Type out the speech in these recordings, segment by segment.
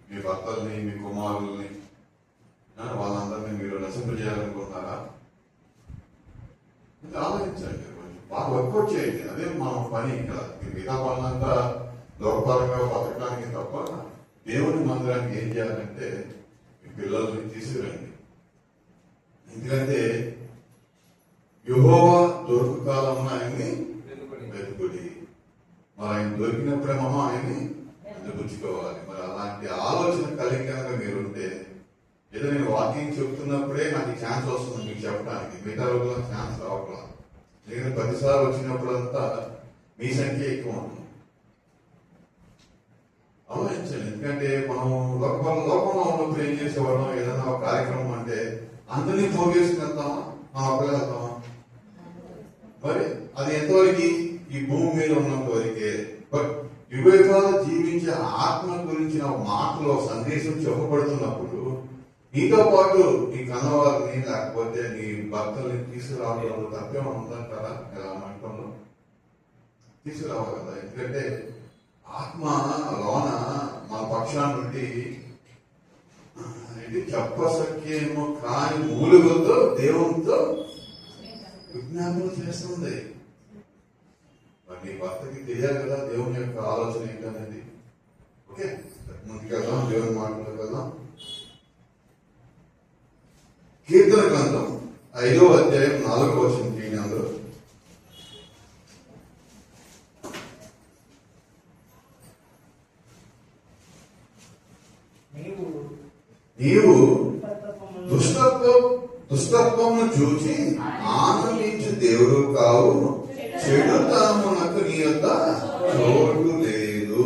మీ భర్తల్ని, మీ కుమారుల్ని, వాళ్ళందరినీ మీరు నశింపజేయాలనుకుంటున్నారా? ఆలోచించండి, బాగా వర్కౌట్ చేయండి. అదే మన పని. ఇక్కడ మిగతా పనులంతా లోకపరంగా బతకడానికి తప్ప దేవుని మందిరానికి ఏం చేయాలంటే మీ పిల్లల్ని తీసుకురండి. ఎందుకంటే యెహోవా దొరుకు కాలంలో ఆయన్ని వెతుకుడి. మరి ఆయన దొరికినప్పుడే మనం ఆయన్ని అందిపుచ్చుకోవాలి. మరి అలాంటి ఆలోచన కలిగి కనుక మీరుంటే, ఏదో నేను వాకింగ్ చెప్తున్నప్పుడే నాకు ఛాన్స్ వస్తుంది మీకు చెప్పడానికి, మిగతా రోజుల్లో ఛాన్స్ రావట్లా. ఎందుకంటే 10 సార్లు వచ్చినప్పుడంతా మీ సంఖ్య ఎక్కువ ఉంటుంది. ఆలోచించండి. ఎందుకంటే మనం లోకంలో ఉన్నప్పుడు ఏం చేసేవాళ్ళం, ఏదైనా ఒక కార్యక్రమం అంటే అందరినీ పోగేసుకుని వెళ్తామా, మనం ఒక్కలే వెళ్తామా? మరి అది ఎంతవరకు ఈ భూమి మీద ఉన్నంత వరకే. బట్ యుగయుగాలు జీవించే ఆత్మ గురించిన మాటలో సందేశం చెప్పబడుతున్నప్పుడు నీతో పాటు నీ కన్నవారిని లేకపోతే నీ భర్తల్ని తీసుకురావడంలో తప్పేమో ఉందంటారా? ఎలా మంటంలో తీసుకురావాలి కదా. ఎందుకంటే ఆత్మ లోన మన పక్షాన్ని నుండి చెప్పసఖ్యేమో కాని మూలుగులతో దేవునితో విజ్ఞాపన చేస్తుంది. మరి నీ భర్తకి తెలియాలి కదా దేవుని యొక్క ఆలోచన ఏంటనేది. ఓకే, ముందుకెళ్దాం, దేవుని మాటలు వెళ్దాం. కీర్తన గ్రంథం 5వ అధ్యాయం 4వ వచనం తీయండి. అందులో నీవు దుష్టత్వమును చూచి ఆనందించు దేవుడు కావు, చెడుతనమునకు నీ యొక్క చోటు లేదు.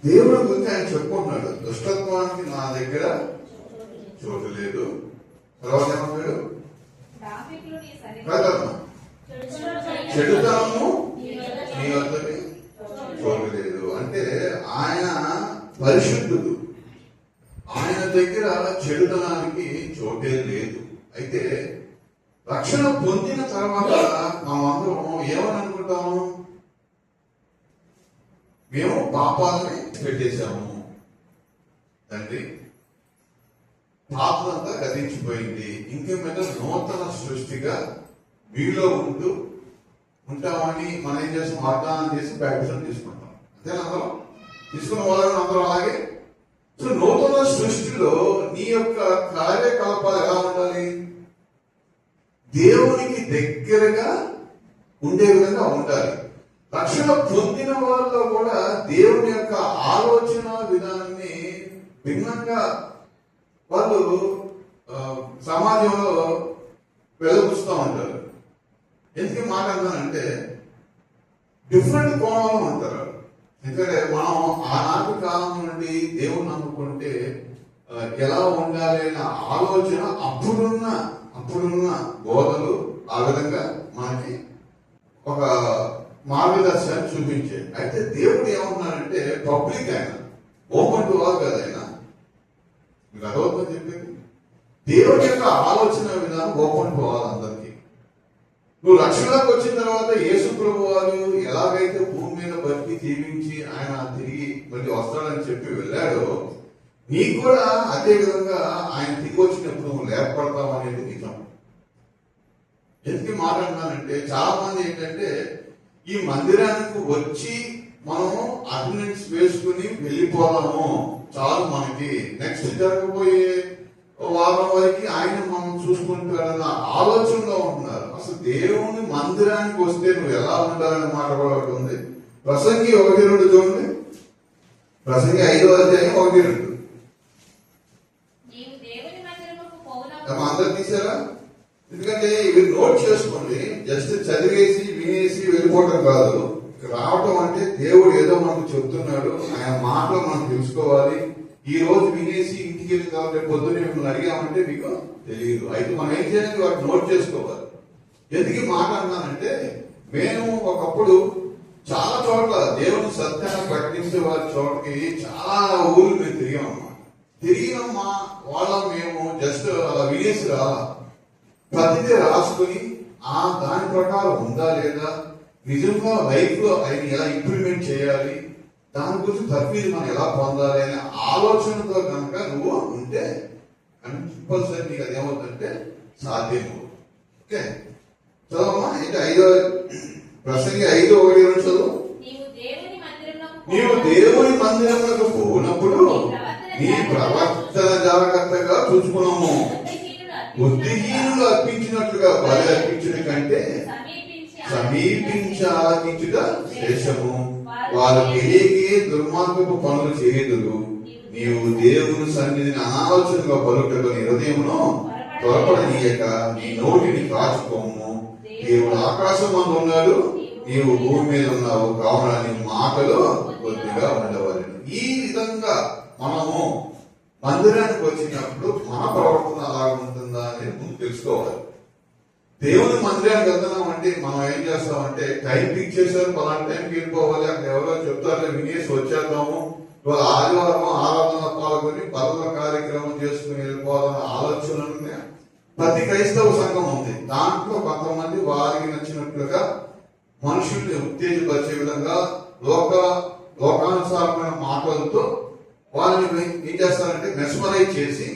దేవుడు గురించి ఆయన చెప్పుకుంటున్నాడు, దుష్టత్వానికి నా దగ్గర చోటు లేదు. తర్వాత ఏమన్నాడు? చెడుతనము నీ వద్దకి చోటు లేదు. అంటే ఆయన పరిశుద్ధుడు, ఆయన దగ్గర చెడుతనానికి చోటే లేదు. అయితే రక్షణ పొందిన తర్వాత మనమందరం ఏమని అనుకుంటాము? మేము పాపాలని పెట్టేశాము తండ్రి, పాపలంతా గతించిపోయింది, ఇంకేమైనా నూతన సృష్టిగా మీలో ఉంటామని మనం ఏం చేస్తాం? వాగ్దానం చేసి బ్యాప్టిజం తీసుకుంటాం. అంతేనా? అందరం తీసుకున్న వాళ్ళని అందరం అలాగే. సో నూతన సృష్టిలో నీ యొక్క కార్యకలాపాలు ఎలా ఉండాలి? దేవునికి దగ్గరగా ఉండే విధంగా ఉండాలి. రక్షణ పొందిన వాళ్ళలో కూడా దేవుని యొక్క ఆలోచన విధానాన్ని భిన్నంగా వాళ్ళు సమాజంలో వెలుగుస్తూ ఉంటారు. ఎందుకు మాట అంటానంటే డిఫరెంట్ కోణంలో ఉంటారు. ఎందుకంటే మనం ఆనాటి కాలం నుండి దేవుని నమ్ముకుంటే ఎలా ఉండాలి అనే ఆలోచన అప్పుడున్న బోధలు ఆ విధంగా మనకి ఒక మార్గదర్శనాన్ని చూపించే. అయితే దేవుడు ఏమన్నారంటే పబ్లిక్, ఆయన ఓపెన్ టు ఆల్ కదా. ఆయన మీకు అదవుతుందని చెప్పింది. దేవుడి యొక్క ఆలోచన విధానం ఓపెన్ టు ఆల్ అందరికీ. నువ్వు రక్షణలోకి వచ్చిన తర్వాత యేసు ప్రభు వారు ఎలాగైతే భూమి మీద బతికి జీవించి ఆయన తిరిగి మళ్ళీ వస్తాడని చెప్పి వెళ్ళాడో, నీకు కూడా అదే విధంగా ఆయన తిరిగి వచ్చినప్పుడు నువ్వు లేపడతావు అనేది నిజం. ఎందుకు మాట్లాడుతున్నానంటే చాలా మంది ఏంటంటే ఈ మందిరానికి వచ్చి మనము అటెండెన్స్ వేసుకుని వెళ్ళిపోదాము చాలు, మనకి నెక్స్ట్ జరగబోయే వారం వరకు ఆయన మనం చూసుకుంటారన్న ఆలోచనలో ఉంటున్నారు. అసలు దేవుని మందిరానికి వస్తే నువ్వు ఎలా ఉండాలని మాట కూడా ఒకటి ఉంది. ప్రసంగి 1:2 చూడండి. ప్రసంగి 5వ అధ్యాయం 1:2. అందరు తీసారా? ఎందుకంటే ఇవి నోట్ చేసుకోండి. జస్ట్ చదివేసి వినేసి వెళ్ళిపోవటం కాదు. రావటం అంటే దేవుడు ఏదో మనకు చెప్తున్నాడు, ఆయన మాటలు మనం తెలుసుకోవాలి. ఈ రోజు వినేసి ఇంటికి వెళ్ళి కాబట్టి పొద్దున్నే మిమ్మల్ని అడిగామంటే మీకు తెలియదు. అయితే మనం ఏం చేయాలి? వాటిని నోట్ చేసుకోవాలి. ఎందుకు మాట అన్నానంటే, మేము ఒకప్పుడు చాలా చోట్ల దేవుని సత్యాన్ని ప్రకటించే వారి చోటకి చాలా ఊళ్ళు మేము తిరిగామన్నమాట. తిరిగిన మా వాళ్ళ మేము జస్ట్ అలా వినేసి రాలా, ప్రతిదీ రాసుకుని దాని ప్రకారం ఉందా లేదా, నిజంగా లైఫ్ లో ఆయన ఎలా ఇంప్లిమెంట్ చేయాలి, దాని గురించి తర్ఫీదు మనం ఎలా పొందాలి అనే ఆలోచనతో కనుక నువ్వు ఉంటే కంపల్సరీ నీకు అది ఏమవుతుందంటే సాధ్యము. ఓకే, చదవమ్మా. ఏంటి 5వ ప్రసంగి 5:1 చదువు. నీవు దేవుని మందిరములకు పోనప్పుడు నీ ప్రవర్తన జాగ్రత్తగా చూసుకున్నాము. బుద్ధిహీనులు అర్పించినట్లుగా బలి అర్పించిన కంటే సమీపించి ఆరాధించుట శ్రేష్టము. వారు తెలియకే దుర్మార్గపు పనులు చేయుదురు. నీవు దేవుని సన్నిధిని అనాలోచనగా పలుకగా నీ హృదయమును త్వరపడనీయక నీ నోటిని కాచుకోము. దేవుడు ఆకాశం మందు ఉన్నాడు, నీవు భూమి మీద ఉన్నావు, కావున నీ మాటలు కొద్దిగా ఉండవాలి. ఈ విధంగా మనము మందిరానికి వచ్చినప్పుడు మన ప్రవర్తన అలాగ ఉంటుందా అనేది ముందు తెలుసుకోవాలి. దేవుని మందిరానికి వెళ్తున్నాం అంటే మనం ఏం చేస్తామంటే టైం ఫిక్స్ చేశారు, పలానా టైంకి వెళ్ళిపోవాలి, అక్కడ ఎవరో చెప్తారో వినేసి వచ్చేద్దాము, ఇవాళ ఆదివారం ఆరాధన పాల్గొని పర్వ కార్యక్రమం చేసుకుని వెళ్ళిపోవాలన్న ఆలోచన ప్రతి క్రైస్తవ సంఘం ఉంది. దాంట్లో కొంతమంది వారికి నచ్చినట్లుగా మనుషుల్ని ఉత్తేజపరిచే విధంగా లోకానుసారమైన మాటలతో వాళ్ళని ఏం చేస్తారంటే మెస్మరైజ్ చేసి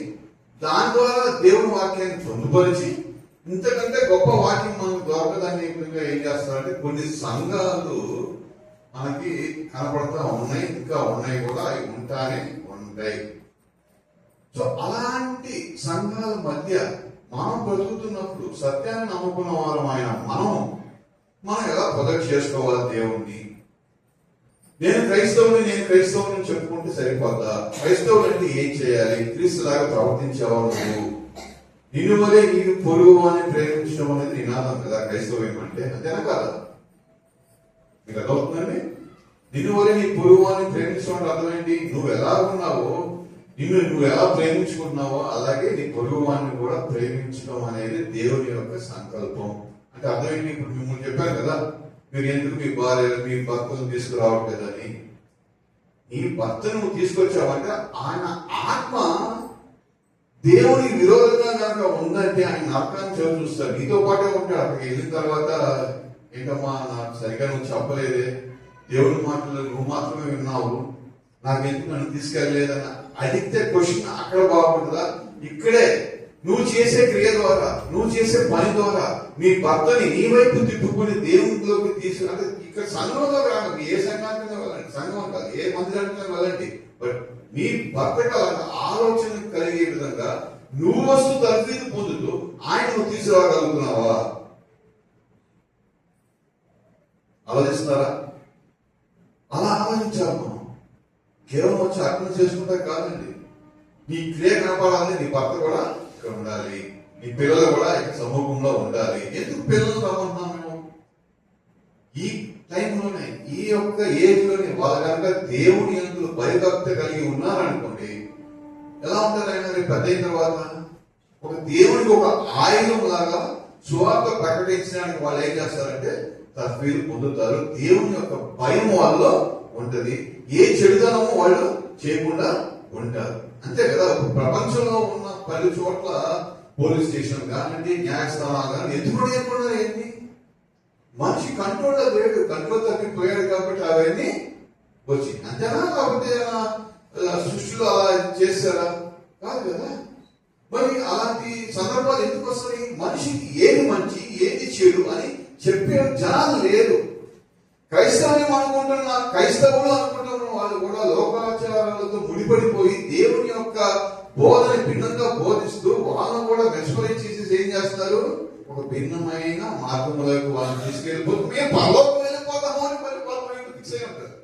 దాని ద్వారా దేవుని వాక్యాన్ని పొందుపరిచి ఇంతకంటే గొప్ప వాక్యం మనకు దొరకదని ఏం చేస్తారంటే కొన్ని సంఘాలు మనకి కనపడతా ఉన్నాయి, ఇంకా ఉన్నాయి కూడా, అవి ఉంటానే ఉంటాయి. సో అలాంటి సంఘాల మధ్య మనం బ్రతుకుతున్నప్పుడు సత్యాన్ని నమ్ముకున్న వారం ఆయన మనం ఎలా ప్రొజెక్ట్ చేసుకోవాలి దేవుణ్ణి. నేను క్రైస్తవుని చెప్పుకుంటే సరిపోద్దా? క్రైస్తవులు అంటే ఏం చేయాలి? క్రీస్తులాగా ప్రవర్తించేవా నువ్వు? నిన్ను వలే నీకు పొరుగు అని ప్రేమించడం అనేది నినాదం కదా క్రైస్తవం అంటే, అంతేనా కాదా? మీకు అర్థమవుతుందండి? నిన్ను వలే నీ పొరుగు అని ప్రేమించడం అర్థమేంటి? నువ్వు ఎలా ఉన్నావో, నువ్వు ఎలా ప్రేమించుకున్నావో అలాగే నీ పొరుగు వాడిని కూడా ప్రేమించడం అనేది దేవుని యొక్క సంకల్పం. అంటే అర్థమేంటి? ఇప్పుడు మిమ్మల్ని చెప్పాను కదా, మీరు ఎందుకు మీ భర్తను తీసుకురావట్లేదని. నీ భర్తను నువ్వు తీసుకొచ్చావంటే ఆయన ఆత్మ దేవుని విరోధంగా కనుక ఉందంటే ఆయన నరకాన్ని చూస్తాడు, నీతో పాటే ఉంటాడు. అక్కడికి వెళ్ళిన తర్వాత ఏంటమ్మా నాకు సరిగా నువ్వు చెప్పలేదే, దేవుని మాటలు నువ్వు మాత్రమే విన్నావు, నాకెందుకు నన్ను తీసుకెళ్ళలేదన్న అడిగితే క్వశ్చన్ అక్కడ బాగుంటుందా? ఇక్కడే నువ్వు చేసే క్రియ ద్వారా, నువ్వు చేసే పని ద్వారా మీ భర్తని నీ వైపు తిప్పుకుని దేవునిలోకి అంటే ఇక్కడ సంఘంలో కాదు, ఏ సంఘానికి వెళ్ళండి, సంఘం కాదు, ఏ మందిరానికి వెళ్ళండి, బట్ నీ భర్తకు అలాంటి ఆలోచన కలిగే విధంగా నువ్వు వస్తూ తర్ఫీదు పొందుతూ ఆయన నువ్వు తీసుకురాగలుగుతున్నావా? ఆలోచిస్తారా? అలా ఆలోచించాలి మనం. కేవలం వచ్చి అర్థం చేసుకుంటా కాదండి, నీ క్రియ కనపడాలి, నీ భర్త కూడా ఇక్కడ ఉండాలి, నీ పిల్లలు కూడా ఇక్కడ సమూహంలో ఉండాలి. ఎందుకు పిల్లలు రమ్మంటున్నాం మేము? ఈ టైంలోనే, ఈ యొక్క ఏజ్ లోనే వాళ్ళ కనుక దేవుని యందు భయభక్తి కలిగి ఉన్నారనుకోండి, ఎలా ఉంటారు ఆయన రేపు పెద్ద అయిన తర్వాత? ఒక దేవునికి ఒక ఆయుధం లాగా సువార్త ప్రకటించడానికి వాళ్ళు ఏం చేస్తారంటే తర్ఫీదు పొందుతారు. దేవుని యొక్క భయం వాళ్ళలో ఉంటది. ఏ చెడుదనమో వాళ్ళు చేయకుండా ఉంటారు. అంతే కదా. ప్రపంచంలో ఉన్న 10 చోట్ల పోలీస్ స్టేషన్ కానివ్వండి, న్యాయస్థానాలు కానీ ఎందుకు చేయకుండా ఏంటి? మనిషి కంట్రోల్లో లేడు, కంట్రోల్ తప్పిపోయాడు కాబట్టి అవన్నీ వచ్చి అంతేనా? కాకపోతే సృష్టిలో అలా చేశారా? కాదు కదా. మరి అలాంటి సందర్భాలు ఎందుకు వస్తాయి? మనిషికి ఏది మంచి ఏది చెడు అని చెప్పే జనాలు లేరు. క్రైస్తవులు అనుకుంటున్న వాళ్ళు కూడా లోకాచారాలతో ముడిపడిపోయి దేవుని యొక్క బోధన భిన్నంగా బోధిస్తూ వాళ్ళను కూడా మెస్మరైజ్ చేసేసి ఏం చేస్తారు? ఒక భిన్నమైన మార్గంలోకి వాళ్ళని తీసుకెళ్ళిపోతూ మేము పరలోకం వెళ్ళిపోతాము అని ఫిక్స్ అయి ఉంటారు.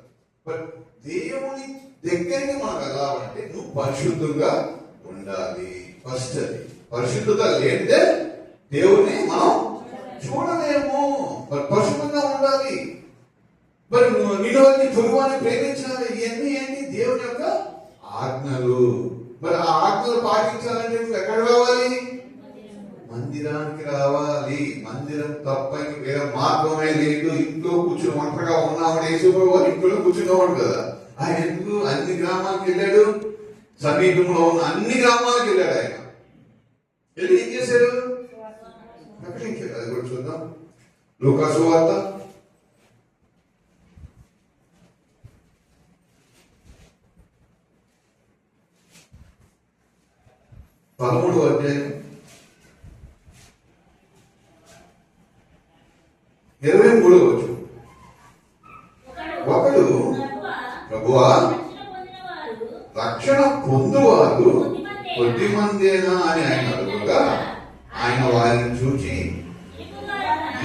బట్ దేవుని దగ్గరికి మనం వెళ్ళాలంటే నువ్వు పరిశుద్ధంగా ఉండాలి. ఫస్ట్ అది పరిశుద్ధత లేదే దేవుని మనం చూడలేము. పరిశుద్ధంగా ఉండాలి. మరి నిన్ను పొరుగువాన్ని ప్రేమించాలి. ఇవన్నీ ఏంటి? దేవుని యొక్క ఆజ్ఞలు. మరి ఆ ఆజ్ఞలు పాటించాలంటే నువ్వు ఎక్కడ రావాలి? మందిరానికి రావాలి. మందిరం తప్పని వేరే మార్గమే లేదు. ఇంట్లో కూర్చుని ఒంటరిగా ఉన్నామని యేసుప్రభువు ఇంట్లో కూర్చున్నవాడు కదా. ఆయన ఎందుకు అన్ని గ్రామాలకు వెళ్ళాడు? సమీపంలో ఉన్న అన్ని గ్రామాలకు వెళ్ళాడు. ఆయన వెళ్ళి ఏం చేశాడు? ప్రకటించాడు. అది కూడా చూద్దాం. లూకా సువార్త 13వ అధ్యాయం 23వ వచనం. ఒకడు ప్రభువా రక్షణ పొందువారు కొద్దిమందేనా అని ఆయన అడుగుగా ఆయన వారిని చూచి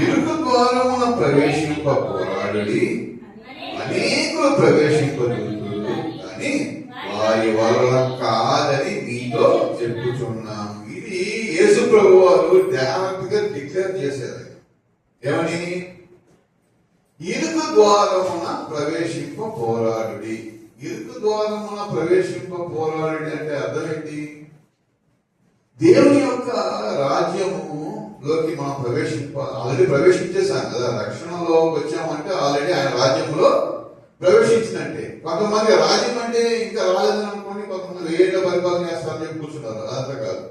ఇరుకు ద్వారమున ప్రవేశింప పోరాడుడి అనేకులు ప్రవేశింపదురుతురు కానీ వారి వల్ల కాదని మీతో చెప్పుచున్నాము. ఇది యేసు ప్రభు వారు డైరెక్ట్ గా డిక్లేర్ చేశారు. ఏమని? ఇరుకు ద్వారమున ప్రవేశింప పోరాడుడి. ఇరుకు ద్వారమున ప్రవేశింప పోరాడుడి అంటే అర్థం ఏంటి? దేవుని యొక్క రాజ్యములోకి మనం ఆల్రెడీ ప్రవేశించేసాం కదా. రక్షణలో వచ్చామంటే ఆల్రెడీ ఆయన రాజ్యంలో ప్రవేశించినట్టే. కొంతమంది రాజ్యం అంటే ఇంకా రాలేదని అనుకోండి, కొంతమంది ఏళ్ళ పరిపాలన చేస్తారని చెప్పి కూర్చున్నారు. అదంతా కాదు.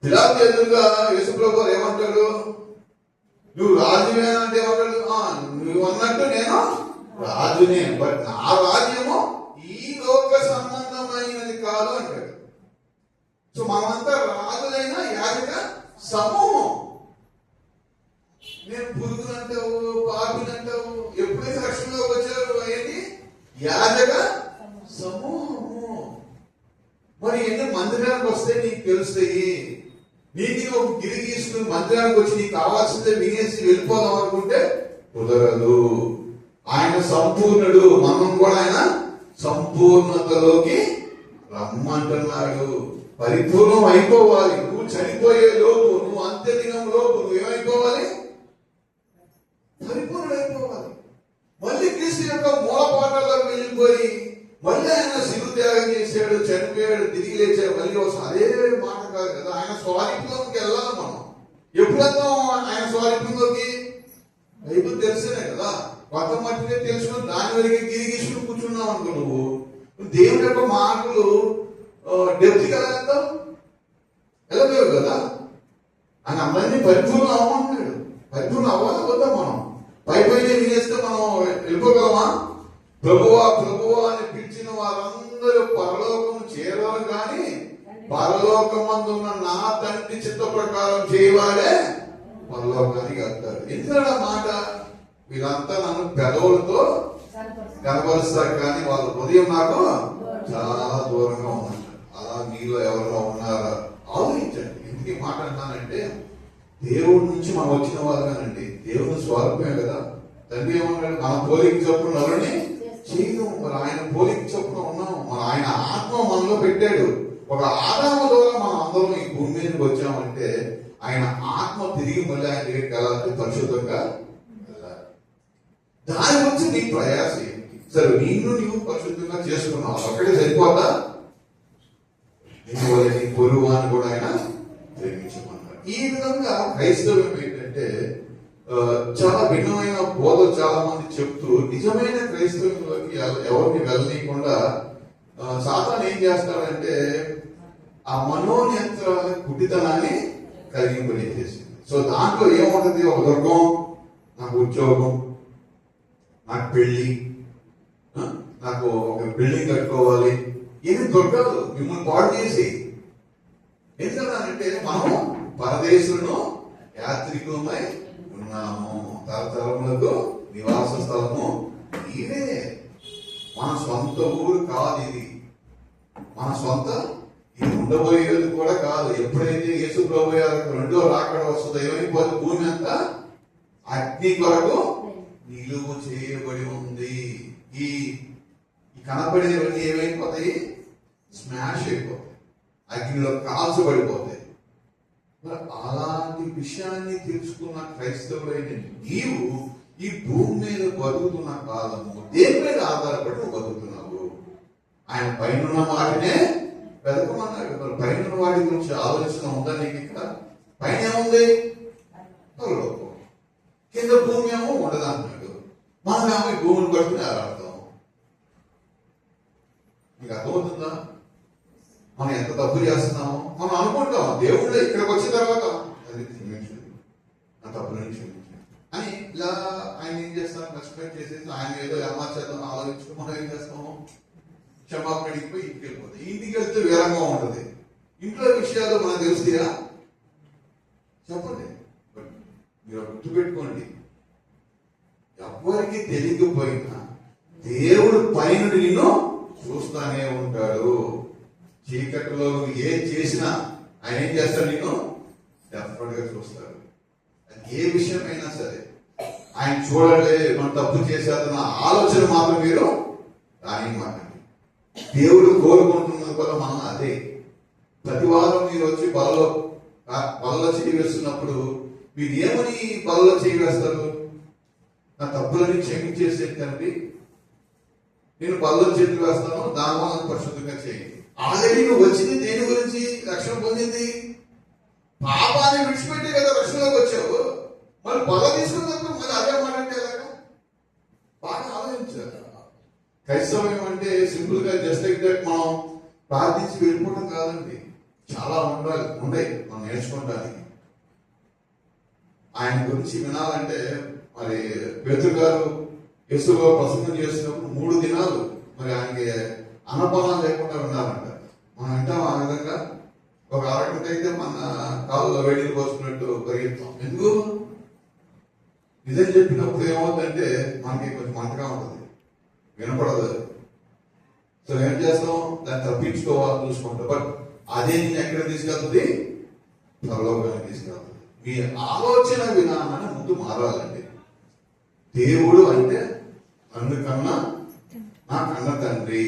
పిలాతు ఎదురుగా యేసుప్రభు ఏమంటాడు? నువ్వు రాజువేనంటే ఏమంటాడు? నువ్వు అన్నట్టు నేను రాజునే, బట్ నా రాజ్యము ఈ లోక సంబంధమైనది కాదు అంటాడు. సో మనమంతా రాజులైన యాజక సమూహం. నేను పురుగులు అంటావు, పాపిని అంటావు. ఎప్పుడైతే రక్షణలోకి వచ్చారు అయ్యేది యాజక సమూహము. మరి ఎన్ని మందిరానికి వస్తే నీకు తెలుస్తాయి. నీకు ఒక గిరి తీసుకుని మందిరానికి వచ్చి నీకు కావాల్సిందే వినేసి వెళ్ళిపోదాం అనుకుంటే కుదరదు. ఆయన సంపూర్ణుడు, మనం కూడా ఆయన సంపూర్ణతలోకి రమ్మంటున్నాడు. పరిపూర్ణం అయిపోవాలి. నువ్వు చనిపోయే లోపు, నువ్వు అంత్యదినం లోపు నువ్వేమైపోవాలి? పరిపూర్ణుడైపోవాలి. మళ్ళీ క్రీస్తు యొక్క మూలపాఠాలకు వెళ్ళిపోయి మళ్ళీ ఆయన శిలువ త్యాగం చేశాడు, చనిపోయాడు, తిరిగి లేచాడు, మళ్ళీ వస్తాడు. అదే మాట కాదు కదా. ఆయన స్వారీప్యంలోకి వెళ్ళాలి మనం. ఎప్పుడు వెళ్తాం ఆయన స్వారీప్యంలోకి? బైబుల్ తెలిసేనే కదా. కొత్త మట్టినే తెలుసుకుని దాని వరకు తిరిగిసుకుని కూర్చున్నావు అనుకో. నువ్వు దేవుని యొక్క మాటలు డెప్త్ కదా వెళ్తావు, వెళ్ళలేవు కదా. ఆయన అందరినీ పరిపూర్ణ అవ్వమంటున్నాడు. పరిపూర్ణ అవ్వాలి వద్దా? మనం పై పైన వినేస్తే మనం వెళ్ళిపోగలమా? ప్రభువా ప్రభువా అని పిలిచిన వారందరూ పరలోకం చేరారు కానీ పరలోకమందున్న నా తండ్రి చిత్త ప్రకారం చేయవాడే పరలోకానికి వెళ్తారు. ఎందుకంటే మాట వీళ్ళంతా నన్ను పెదవులతో కనపరుస్తారు కానీ వాళ్ళ హృదయం నాకు చాలా దూరంగా ఉందంట. అలా మీలో ఎవరైనా ఉన్నారా? ఆలోచించండి. ఎందుకు ఈ మాట అంటానంటే, దేవుడి నుంచి మనం వచ్చిన వాళ్ళగానండి. దేవుని స్వరూపమే కదా. తండ్రి ఏమన్నాడు? మన పోలిక చొప్పున నరుని చేయను. మరి ఆయన పోలిక చొప్పున ఉన్నాము. మన ఆయన ఆత్మ మనలో పెట్టాడు. ఒక ఆదాము ద్వారా మనం అందరం ఈ భూమి మీదకి వచ్చామంటే ఆయన ఆత్మ తిరిగి మళ్ళీ ఆయన దగ్గరికి వెళ్ళాలంటే పరిశుద్ధంగా వెళ్ళాలి. దాని గురించి నీ ప్రయాస ఏంటి? సరే, నిన్ను నీవు పరిశుద్ధంగా చేసుకున్నావు, అక్కడే సరిపోతా? నీ పొరుగు అని కూడా ఆయన ప్రేమించమన్నాడు. ఈ విధంగా క్రైస్తవం ఏంటంటే చాలా భిన్నమైన బోధలు చాలా మంది చెప్తూ నిజమైన క్రైస్తవంలోకి ఎవరిని వెళ్ళనీయకుండా సాతాను ఏం చేస్తాడంటే ఆ మనోనియంత్రాల కుటితనాన్ని కలిగింపజేసేసింది. సో దాంట్లో ఏముంటుంది? ఒక దుర్గం, నాకు ఉద్యోగం, నాకు పెళ్లి, నాకు ఒక బిల్డింగ్ కట్టుకోవాలి. ఇది దుర్గాలు మిమ్మల్ని పాడు చేసి. ఎందుకంటే మనం పరదేశులను యాత్రికులమై ఉన్నాము. తరతరములకు నివాస స్థలము ఇదే. మన సొంత ఊరు కాదు ఇది. మన సొంత ఇది ఉండబోయేది కూడా కాదు. ఎప్పుడైతే యేసు ప్రభు రెండో రాకడ వస్తుందో ఏమైపోతే భూమి అంతా అగ్ని కొరకు నిలువ చేయబడి ఉంది. ఈ కనపడేవన్నీ ఏమైపోతాయి? స్మాష్ అయిపోతాయి, అగ్నిలో కాల్చబడిపోతాయి. మరి అలాంటి విషయాన్ని తెలుసుకున్న క్రైస్తవులైన నీవు ఈ భూమి మీద బతుకుతున్న కాలము దేని మీద ఆధారపడి నువ్వు బతుకుతున్నావు? ఆయన పైన వాటినే వెతకమన్నాడు. మరి పైన వాటి గురించి ఆలోచన ఉందా నీకు? ఇక్కడ పైన ఏముంది? పరలోకం. కింద భూమి ఏమో ఉండదన్నాడు. మనమేమో ఈ భూమిని పట్టుకుని ఆరాడతాం. మీకు అర్థమవుతుందా? మనం ఎంత తప్పు చేస్తున్నామో మనం అనుకుంటాం. దేవుడు ఇక్కడికి వచ్చిన తర్వాత అది క్షమించండి, నా తప్పు నుంచి క్షమించండి అని ఇలా ఆయన ఏం చేస్తాం? రెస్పెక్ట్ చేసేసి ఆయన ఏదో ఏమాచేద్దాం ఆలోచించుకుని మనం ఏం చేస్తాము? క్షమాపణ అడిగిపోయి ఇంటికి వెళ్ళిపోతాయి. ఇంటికి వెళ్తే వేరంగా ఉంటుంది. ఇంట్లో విషయాలు మనకు తెలుస్తాయా? చెప్పండి. మీరు గుర్తుపెట్టుకోండి, ఎవరికి తెలియకపోయినా దేవుడు పైన నిన్ను చూస్తానే ఉంటాడు. చీకటిలో నువ్వు ఏం చేసినా ఆయన ఏం చేస్తాడు? నిన్ను డెఫినెట్ గా చూస్తాడు. అది ఏ విషయమైనా సరే ఆయన చూడలే, మనం తప్పు చేసేదన్న ఆలోచన మాత్రం మీరు రానివ్వకండి. దేవుడు కోరుకుంటున్నది కూడా మనం అదే. ప్రతి వారం మీరు వచ్చి బలలో చేయి వేస్తున్నప్పుడు మీరు ఏమని బలలో చేయి వేస్తారు? నా తప్పులని క్షమించేసే తండ్రి, నేను బలలో చేతులు వేస్తాను, దానివల్ల పరిశుద్ధంగా చేయండి. ఆల్రెడీ నువ్వు వచ్చింది దేని గురించి? రక్షణ పొందింది పాపాన్ని విడిచిపెట్టే కదా రక్షణలోకి వచ్చావు. మరి బల తీసుకున్నప్పుడు మరి అదే మాట్లాడితే ఎలాగా? బాగా ఆలోచించారు. క్రైస్తవం అంటే సింపుల్ గా జస్ట్ లైక్ దట్ మనం ప్రార్థించి వెళ్ళిపోవడం కాదండి. చాలా ఉన్నాయి మనం నేర్చుకోవడానికి. ఆయన గురించి వినాలంటే మరి పేతురు గారు యేసులో ప్రసంగం చేసినప్పుడు 3 దినాలు మరి ఆయనకి అన్నపానం లేకుండా విన్నారంట. మనం వింటాం ఆ విధంగా. ఒక అరగంట అయితే మన కాళ్ళలో వేడిని పోసుకున్నట్టు పరిగెత్తాం. ఎందుకు? నిజం చెప్పినప్పుడు ఏమవుతుందంటే మనకి కొంచెం మంటగా ఉంటుంది, వినపడదు. సో ఏం చేస్తాం? దాన్ని తప్పించుకోవాలని చూసుకుంటాం. బట్ అదే నేను ఎక్కడ తీసుకెళ్తుంది? పరలోకానికి తీసుకెళ్తుంది. మీ ఆలోచన విధానాన్ని ముందు మారాలండి. దేవుడు అంటే నన్ను కన్నా నా కన్న తండ్రి,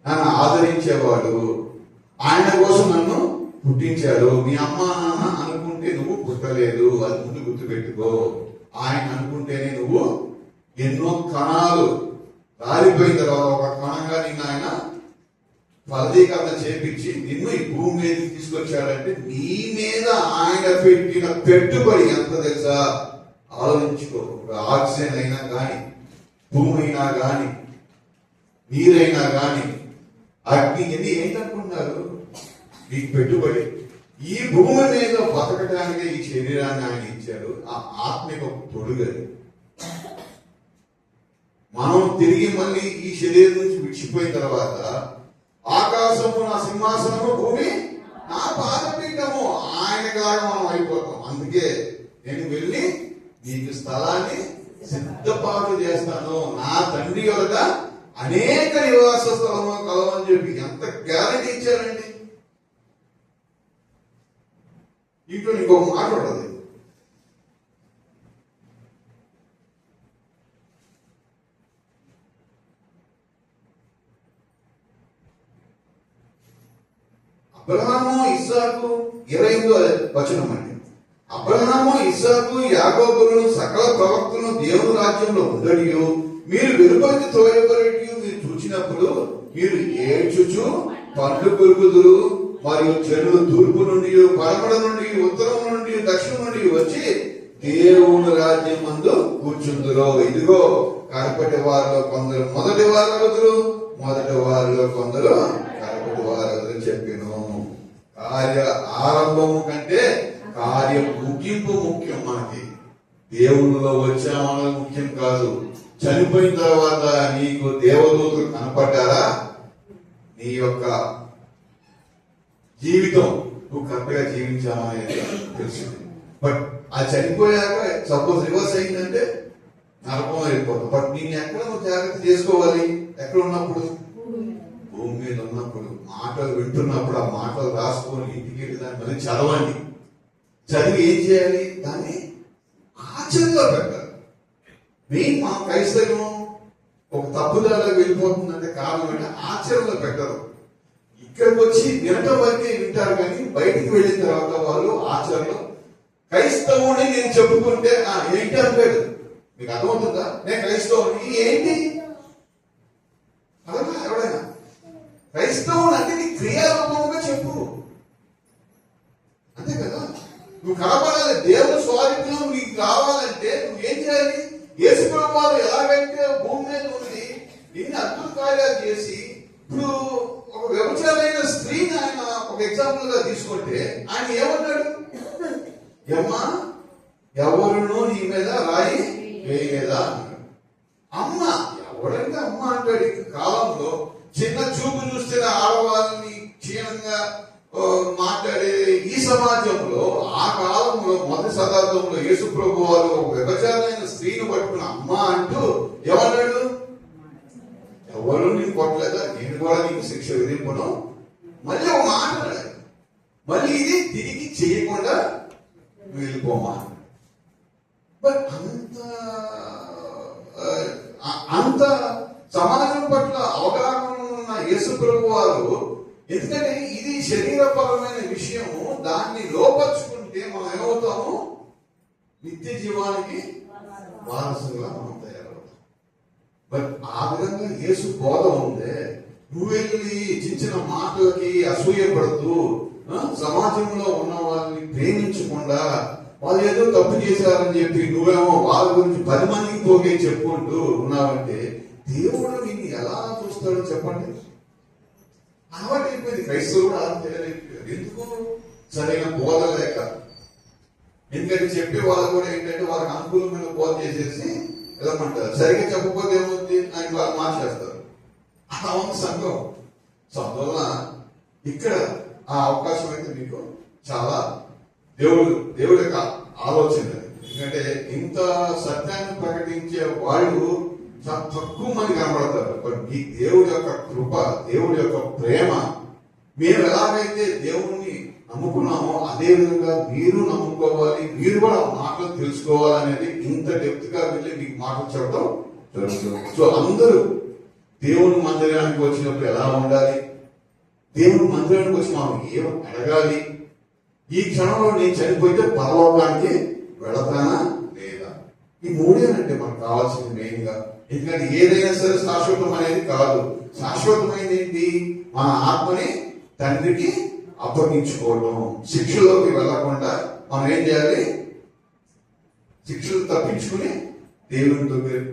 నన్ను ఆదరించేవాడు, ఆయన కోసం నన్ను పుట్టించాడు. మీ అమ్మ నాన్న అనుకుంటే నువ్వు పుట్టలేదు, అది ముందు గుర్తుపెట్టుకో. ఆయన అనుకుంటేనే నువ్వు ఎన్నో కణాలు రాలిపోయిన తర్వాత ఒక కణంగా నిన్ను ఆయన ఫలదీకరణ చేపించి నిన్ను ఈ భూమి మీదకి తీసుకొచ్చాడంటే నీ మీద ఆయన పెట్టిన పెట్టుబడి ఎంత తెలుసా? ఆలోచించుకో. ఆక్సిజన్ అయినా కానీ, భూమి అయినా కానీ, నీరైనా కానీ, అగ్ని ఎన్ని ఏంటనుకుంటున్నారు? మీకు పెట్టుబడి. ఈ భూమి మీద బతకడానికి ఈ శరీరాన్ని ఆయన ఇచ్చాడు. ఆ ఆత్మిక తొడుగది. మనం తిరిగి మళ్ళీ ఈ శరీరం నుంచి విడిచిపోయిన తర్వాత ఆకాశము నా సింహాసనము, భూమి నా పాదపీఠము, ఆయనలాగా మనం అయిపోతాం. అందుకే నేను వెళ్ళి నీకు స్థలాన్ని సిద్ధపాటు చేస్తాను, నా తండ్రి యొద్ద అనేక నివాస స్థలము కలవని చెప్పి ఎంత గ్యారంటీ ఇచ్చారండి. ఇంట్లో ఇంకొక మాట ఉండదు. అబ్రహాము ఇస్సాకు 28వ వచనం అండి. అబ్రహాము ఇస్సాకు యాకోబులను సకల ప్రవక్తలను దేవుని రాజ్యంలో ఉండడియు మీరు వెలుపలికి తోయబడియు మీరు చూచినప్పుడు మీరు ఏడ్చుచు పండ్లు కొరుకుదురు. మరియు జనులు తూర్పు నుండి, పడమర నుండి, ఉత్తరం నుండి, దక్షిణం నుండి వచ్చి దేవుని రాజ్యం మందు కూర్చుందురు. ఇదిగో కడపటి వారిలో కొందరు మొదటి వారు అవుతురు, మొదటి వారిలో కొందరు కడపటి వారు అవుతురు చెప్పాను. కార్య ఆరంభము కంటే కార్య ముగింపు ముఖ్యం. మనకి దేవునిలో వచ్చామన్నది ముఖ్యం కాదు. చనిపోయిన తర్వాత నీకు దేవదూతలు కనపడ్డారా? నీ యొక్క జీవితం నువ్వు కరెక్ట్ గా జీవించామనేది తెలిసింది. బట్ ఆ చనిపోయాక సపోజ్ రివర్స్ అయిందంటే నరకం వెళ్ళిపోతావు. బట్ నేను ఎక్కడ నువ్వు జాగ్రత్త చేసుకోవాలి? ఎక్కడ ఉన్నప్పుడు? భూమి మీద ఉన్నప్పుడు. మాటలు వింటున్నప్పుడు ఆ మాటలు రాసుకొని ఇంటికి వెళ్ళి దాన్ని మళ్ళీ చదవండి. చదివి ఏం చేయాలి? దాన్ని ఆచరణలో పెట్టాలి. మెయిన్ మా క్రైస్తవం ఒక తప్పుదారిలో వెళ్ళిపోతుందంటే కారణం అంటే ఆచరణలో పెట్టరు. ఇక్కడికి వచ్చి వినటం వరకే వింటారు, కానీ బయటికి వెళ్ళిన తర్వాత వాళ్ళు ఆచరణలో క్రైస్తవుని నేను చెప్పుకుంటే ఏంటి అంటాడు. మీకు అర్థమవుతుందా? నేను క్రైస్తవుని ఏంటి అలా ఎవడైనా క్రైస్తవుని అంటే నీ క్రియారూపంగా చెప్పు, అంతే కదా. నువ్వు కనపడాలి. దేవుని స్వాధీనం నీకు కావాలంటే నువ్వేం చేయాలి? యేసు ప్రభువు ఎలాగైతే భూమి మీద ఉండి ఇన్ని అద్భుత కార్యాలు చేసి ఇప్పుడు ఒక వ్యభిచారైన స్త్రీని ఆయన ఒక ఎగ్జాంపుల్ గా తీసుకుంటే ఆయన ఏమన్నాడు? అమ్మా ఎవరునూ నీ మీద రాయి వేయలేదా అన్నాడు. అమ్మ ఎవడంటే అమ్మ అంటాడు. ఈ కాలంలో చిన్న చూపు చూస్తే ఆడవాళ్ళని క్షీణంగా యేసు ప్రభు వారు ఒక వ్యభిచారైన స్త్రీని పట్టుకుని అమ్మ అంటూ ఏమన్నాడు? ఎవరు నేను కొట్టలేదా, నేను కూడా నీకు శిక్ష విధింపను. మళ్ళీ ఒక మాట అన్నాడు, మళ్ళీ ఇది తిరిగి చేయకుండా వెళ్ళిపోమా. బట్ అంత సమాజం పట్ల అవగాహన ఉన్న యేసు ప్రభు వారు, ఎందుకంటే ఇది శరీరపరమైన విషయము, దాన్ని లోపరుచుకుంటే మనం ఏమవుతాము? నిత్య జీవానికి వారసులుగా మనం తయారవుతాం. బట్ ఆ విధంగా యేసు బోధ ఉందే, నువ్వు వెళ్ళి చిన్న మాటలకి అసూయపడుతూ సమాజంలో ఉన్న వాళ్ళని ప్రేమించకుండా, వాళ్ళు ఏదో తప్పు చేశారని చెప్పి నువ్వేమో వాళ్ళ గురించి 10 మందికి పోగే చెప్పుకుంటూ ఉన్నావంటే దేవుడు నిన్ను ఎలా చూస్తాడో చెప్పండి. అలవాటు అయిపోయింది. క్రైస్తవుడు అలా తయారైపోయారు. ఎందుకు? సరైన బోధ లేక. ఎందుకంటే చెప్పే వాళ్ళు కూడా ఏంటంటే వాళ్ళకి అనుకూలమైన బోధ చేసేసి వెళ్ళమంటారు. సరిగ్గా చెప్పకపోతే ఏమవుతుంది? ఆయన వాళ్ళు మార్చేస్తారు. అలా ఉంది సంఘం. సో అందువల్ల ఇక్కడ ఆ అవకాశం అయితే మీకు చాలా దేవుడి యొక్క ఆలోచన. ఎందుకంటే ఇంత సత్యాన్ని ప్రకటించే వాళ్ళు చాలా తక్కువ మంది కనబడతారు. బట్ మీ దేవుడి యొక్క కృప, దేవుడి యొక్క ప్రేమ, మేము ఎలాగైతే దేవుణ్ణి నమ్ముకున్నామో అదే విధంగా మీరు నమ్ముకోవాలి, మీరు కూడా మాటలు తెలుసుకోవాలనేది ఇంత డెప్త్ గా వెళ్ళి మీకు మాటలు చెప్పడం జరుగుతుంది. సో అందరూ దేవుని మందిరానికి వచ్చినప్పుడు ఎలా ఉండాలి, దేవుని మందిరానికి వచ్చి మనం ఏం అడగాలి, ఈ క్షణంలో నేను చనిపోతే పరలోకానికి వెళతానా లేదా, ఈ మూడేనంటే మనకు కావాల్సింది మెయిన్ గా. ఎందుకంటే ఏదైనా సరే శాశ్వతం అనేది కాదు. శాశ్వతమైనది ఏంటి? మన ఆత్మని తండ్రికి అప్పగించుకోవడం. శిక్షలోకి వెళ్లకుండా మనం ఏం చేయాలి? శిక్షలు తప్పించుకుని దేవుని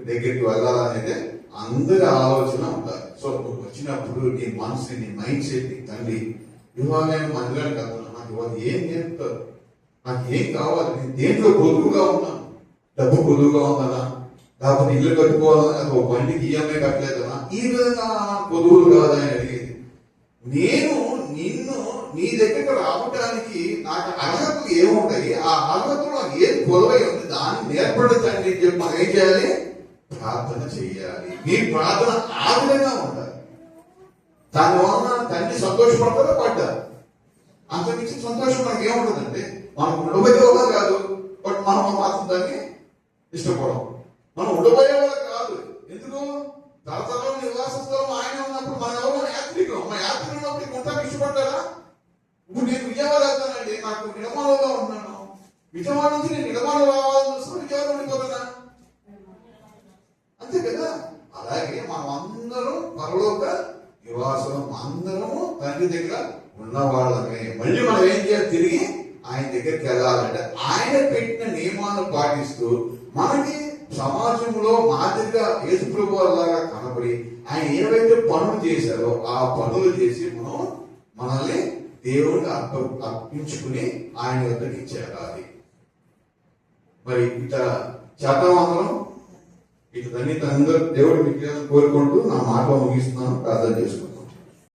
దగ్గరికి వెళ్ళాలనేది అందరి ఆలోచన ఉండాలి. సో నువ్వు వచ్చినప్పుడు నీ మనసు, నీ మైండ్ సెట్, నీ తండ్రి ఇవాళ నేను మందిరానికి వెళ్తున్నా, నాకు ఇవాళ ఏం నేర్పుతారు, నాకు ఏం కావాలి, నేను దేంట్లో పొదుపుగా ఉన్నాను, డబ్బు పొదుపుగా ఉందనా, లేకపోతే ఇల్లు కట్టుకోవాలన్నా, ఒక బండికి ఈఎంఐ కట్టలేదనా, ఈ విధంగా పొదువులు కాదని అడిగేది. నేను నిన్ను నీ దగ్గరకు రావడానికి నాకు అర్హతలు ఏముంటాయి, ఆ అర్హతలు నాకు ఏది కొలవై ఉంది, దాన్ని నేర్పడతాన్ని చెప్పి మనం ఏం చేయాలి? ప్రార్థన చేయాలి. నీ ప్రార్థన ఆ విధంగా ఉండాలి. దానివల్ల తండ్రి సంతోషపడతారా? పడ్డారు. అంతమించి సంతోషం మనకి ఏముంటుందంటే, మనం ఉండబోయే వాళ్ళ కాదు, బట్ మనం మాత్రం దాన్ని ఇష్టపడం. మనం ఉండబోయే వాళ్ళ కాదు. ఎందుకు? తరతరం నివాస స్థలం ఆయన ఉన్నప్పుడు మనం ఎవరో యాత్రికులు. మా యాత్రికులు ఉన్నప్పుడు ఉంటానికి ఇష్టపడ్డారా? ఇప్పుడు నేను విజయవాడ వెళ్తానండి, నాకు నిడమాలలో ఉన్నాను, విజయవాడ నుంచి నేను నిడమాల రావాలని చూస్తే విజయవాడ ఉండిపోతానా? అంతే కదా. అలాగే మనం అందరం పరలోక నివాసం, అందరము తండ్రి దగ్గర ఉన్న వాళ్ళమే. మళ్ళీ మనం ఏం చేయాలి? తిరిగి ఆయన దగ్గరికి వెళ్ళాలంటే ఆయన పెట్టిన నియమాలను పాటిస్తూ మనకి సమాజంలో మాదిరిగా యేసు ప్రభు లాగా కనబడి ఆయన ఏవైతే పనులు చేశారో ఆ పనులు చేసి మనం మనల్ని దేవుడిని అర్పించుకుని ఆయన వద్దకి చేరాలి. మరి ఇట్లా చేద్దాం అందరం. ఇటు తల్లి అందరూ దేవుడి విగ్రహాన్ని కోరుకుంటూ నా మాట ముగిస్తున్నాను. ప్రార్థన చేసుకుంటాను.